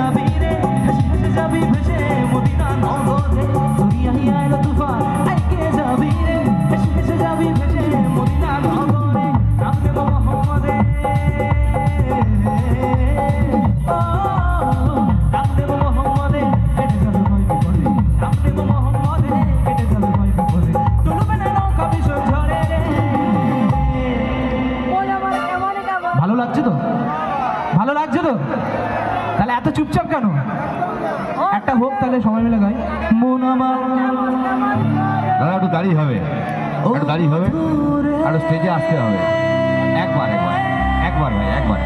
যাবি রে, হেসে হেসে যাবি ভেসে মদিনা নগরে। দুনিয়ায় আইলো তুফান, আইকে যাবি রে, হেসে হেসে যাবি ভেসে মদিনা নগরে। নাম নেব মোহাম্মদে, ও নাম নেব মোহাম্মদে, কেটে যাবে ভয় বিপদে। নাম নেব মোহাম্মদে, কেটে যাবে ভয় বিপদে। চলবে না নৌকা ভীষণ ঝড়ে রে। ভালো লাগছে তো? ভালো লাগছে তো? তাহলে এত চুপচাপ কেন? একটা হোক তাহলে সবাই মিলে গাই। মন আমার দাদা একটু দাঁড়িয়ে হবে, একটু দাঁড়িয়ে হবে, আর স্টেজে আসতে হবে। একবার একবার একবার ভাই একবার।